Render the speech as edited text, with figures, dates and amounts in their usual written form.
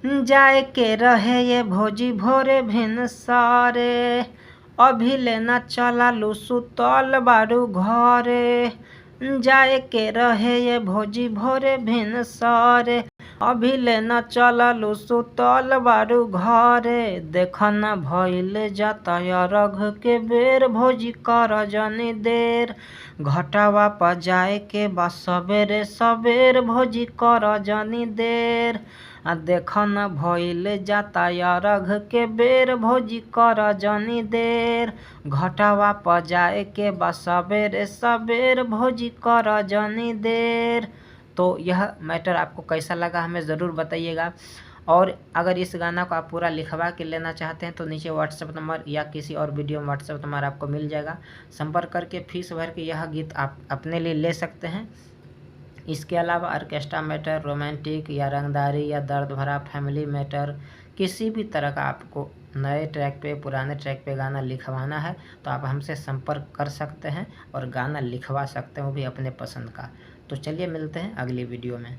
जाए के रहे ये भोजी भोरे भिन सारे, अभी लेना चला लू सुतल बारू घरे। जाए के रहे ये भोजी भोरे भिन सारे, अभी लेना चला लू सुतल बारू घरे। देख न भइल जाता रघ के बेर, भोजी कर जनी देर। घटावा पर जाए के बा सबेरे सबेर, भोजी कर जनी देर। देख न भइल जाता रघ के बेर, भोजी कर जनी देर। घटावा पर जाए के बा सबेरे सबेर, भोजी कर जनी देर। तो यह मैटर आपको कैसा लगा हमें ज़रूर बताइएगा। और अगर इस गाना को आप पूरा लिखवा के लेना चाहते हैं तो नीचे व्हाट्सएप नंबर या किसी और वीडियो में व्हाट्सएप नंबर आपको मिल जाएगा। संपर्क करके फीस भर के यह गीत आप अपने लिए ले सकते हैं। इसके अलावा ऑर्केस्ट्रा मैटर, रोमांटिक या रंगदारी या दर्द भरा फैमिली मैटर, किसी भी तरह का आपको नए ट्रैक पे पुराने ट्रैक पे गाना लिखवाना है तो आप हमसे संपर्क कर सकते हैं और गाना लिखवा सकते हैं, वो भी अपने पसंद का। तो चलिए मिलते हैं अगली वीडियो में।